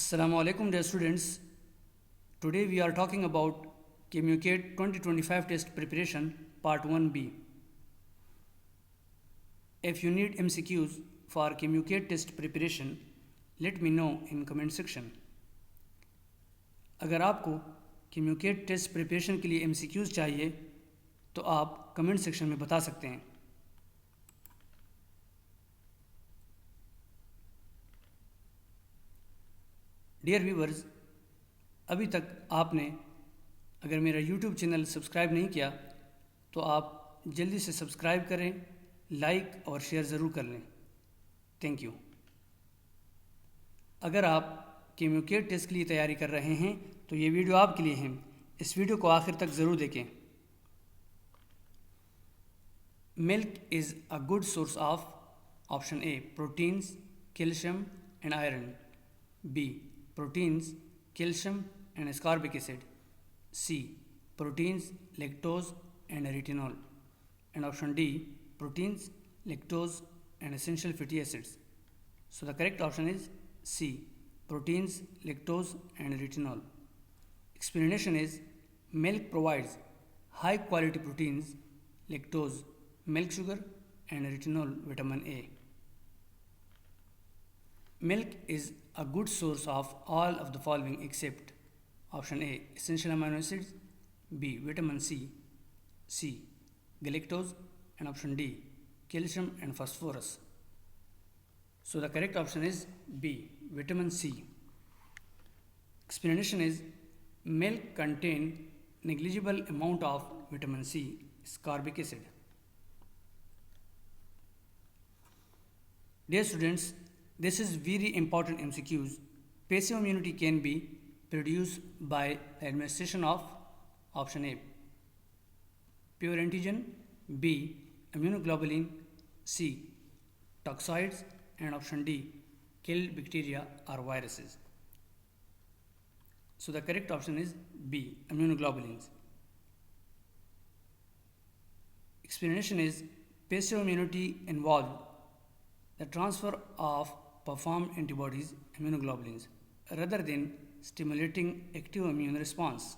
Assalamu alaikum dear students. Today we are talking about KMU-CAT 2025 test preparation part 1B. If you need MCQs for KMU-CAT test preparation, let me know in comment section. अगर आपको KMU-CAT test preparation के लिए MCQs चाहिए तो आप comment section में बता सकते हैं. डियर व्यूवर्स, अभी तक आपने अगर मेरा यूट्यूब चैनल सब्सक्राइब नहीं किया तो आप जल्दी से सब्सक्राइब करें, लाइक और शेयर ज़रूर कर लें. Thank you. अगर आप KMU-CAT टेस्ट के लिए तैयारी कर रहे हैं तो ये वीडियो आपके लिए है. इस वीडियो को आखिर तक ज़रूर देखें. Milk is a good source of option a proteins, calcium and iron. Be proteins, calcium and ascorbic acid. C proteins, lactose and retinol. And option D proteins, lactose and essential fatty acids. So the correct option is C proteins, lactose and retinol. Explanation is milk provides high quality proteins, lactose, milk sugar and retinol vitamin A. Milk is a good source of all of the following except option A essential amino acids, B vitamin C galactose and option D calcium and phosphorus. So the correct option is B vitamin C. Explanation is milk contain negligible amount of vitamin C, ascorbic acid. Dear students, this is very important MCQs. Passive immunity can be produced by the administration of option A pure antigen, B immunoglobulin, C toxoids and option D kill bacteria or viruses. So the correct option is B immunoglobulins. Explanation is passive immunity involves the transfer of performed antibodies, immunoglobulins, rather than stimulating active immune response.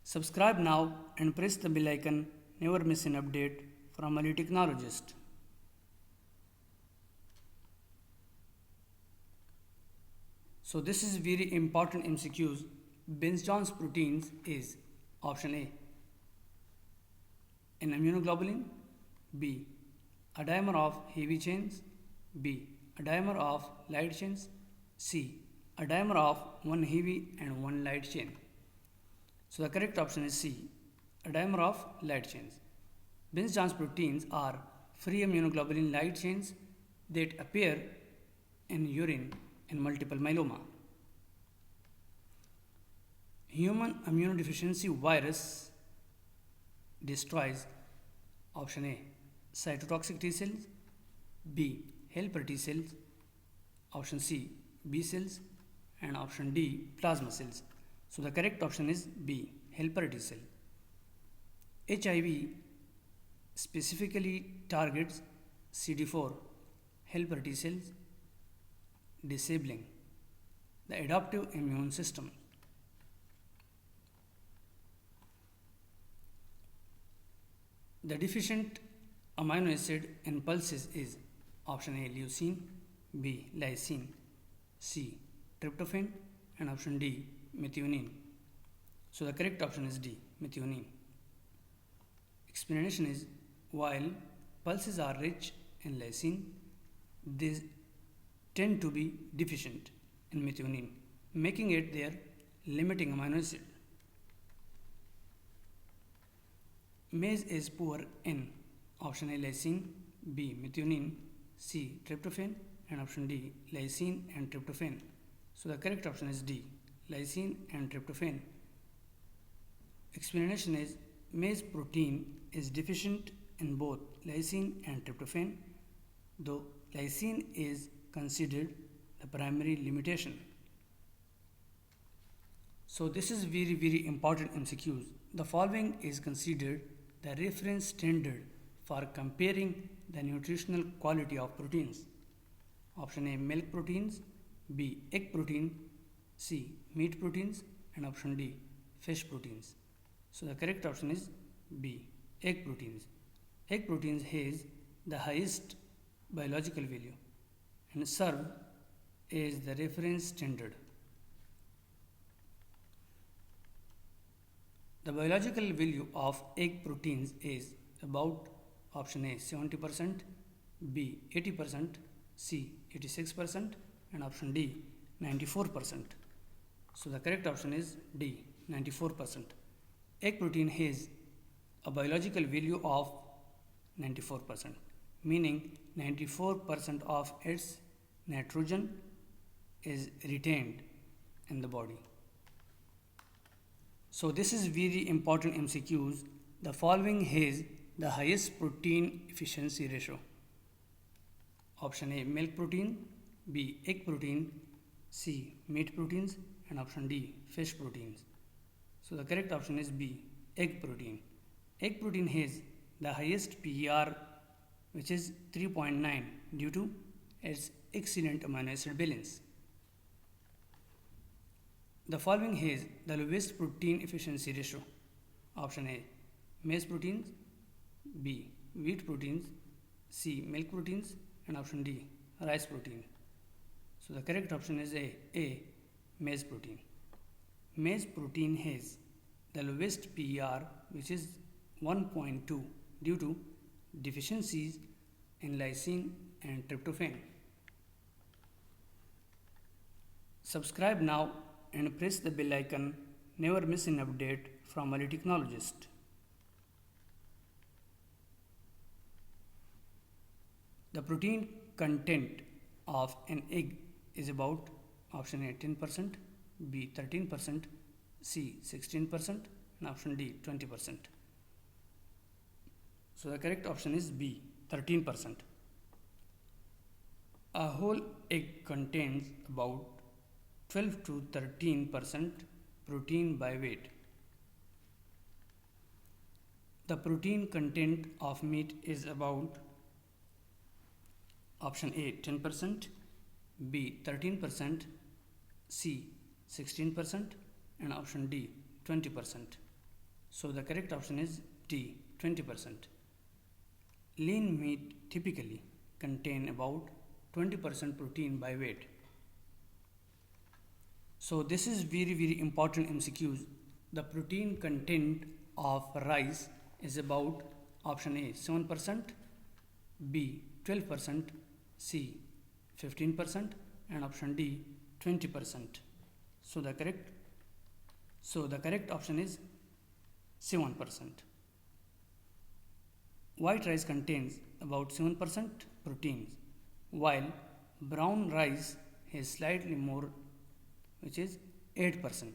Subscribe now and press the bell icon. Never miss an update from a technologist. So this is very important MCQs. Benzone's proteins is option A an immunoglobulin, B a dimer of heavy chains, B a dimer of light chains, C a dimer of one heavy and one light chain. So the correct option is C a dimer of light chains. Benzone's proteins are free immunoglobulin light chains that appear in urine in multiple myeloma. Human immunodeficiency virus destroys option A cytotoxic T cells, B helper T cells, option C B cells and option D plasma cells. So the correct option is B helper T cell. HIV specifically targets CD4 helper T cells, disabling the adaptive immune system. The deficient amino acid in pulses is option A leucine, B lysine, C tryptophan and option D methionine. So the correct option is D methionine. Explanation is while pulses are rich in lysine, they tend to be deficient in methionine, making it their limiting amino acid. Maize is poor in option A lysine, B methionine, C tryptophan and option D lysine and tryptophan. So the correct option is D lysine and tryptophan. Explanation is maize protein is deficient in both lysine and tryptophan, though lysine is considered the primary limitation. So this is very important MCQs. The following is considered the reference standard for comparing the nutritional quality of proteins. Option A, milk proteins. B, egg protein. C, meat proteins. And option D, fish proteins. So the correct option is B, egg proteins. Egg proteins has the highest biological value and serve as the reference standard. The biological value of egg proteins is about option A 70%, B 80%, C 86%, and option D 94%. So the correct option is D 94%. Egg protein has a biological value of 94%, meaning 94% of its nitrogen is retained in the body. So this is very important MCQs. The following has the highest protein efficiency ratio. Option A, milk protein. B, egg protein. C, meat proteins. And option D, fish proteins. So the correct option is B, egg protein. Egg protein has the highest PER, which is 3.9 due to its excellent amino acid balance. The following has the lowest protein efficiency ratio. Option A, maize proteins. B, wheat proteins. C, milk proteins. And option D, rice protein. So the correct option is A, maize protein. Maize protein has the lowest PER, which is 1.2 due to deficiencies in lysine and tryptophan. Subscribe now and press the bell icon. Never miss an update from a technologist. The protein content of an egg is about option A 10%, B 13%, C 16%, and option D 20%. So the correct option is B 13%. A whole egg contains about 12 to 13% protein by weight. The protein content of meat is about option A 10%, B 13%, C 16%, and option D 20%. So the correct option is D 20%. Lean meat typically contain about 20% protein by weight. So this is very important MCQs. The protein content of rice is about option A 7%, B 12%, C 15%, and option D 20%. So the correct option is 7%. White rice contains about 7% proteins, while brown rice has slightly more, which is 8%.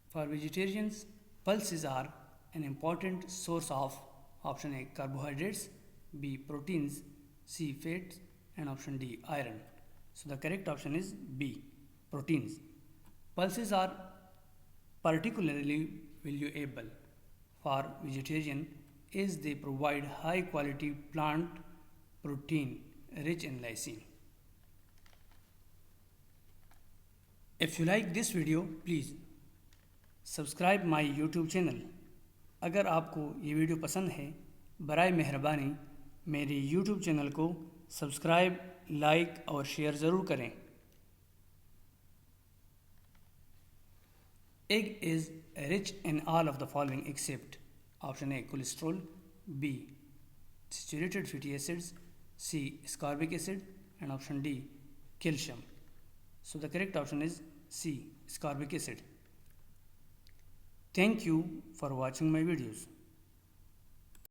For vegetarians, pulses are an important source of option A carbohydrates, B proteins, C fats, and option D iron. So the correct option is B proteins. Pulses are particularly valuable for vegetarian as they provide high quality plant protein rich in lysine. If you like this video, please subscribe my YouTube channel. अगर आपको ये video पसंद है, बराए मेहरबानी मेरे YouTube channel को subscribe, like और शेयर ज़रूर करें। Egg is rich in all of the following except option A cholesterol, B saturated fatty acids, C ascorbic acid, and option D calcium. So the correct option is C ascorbic acid. Thank you for watching my videos.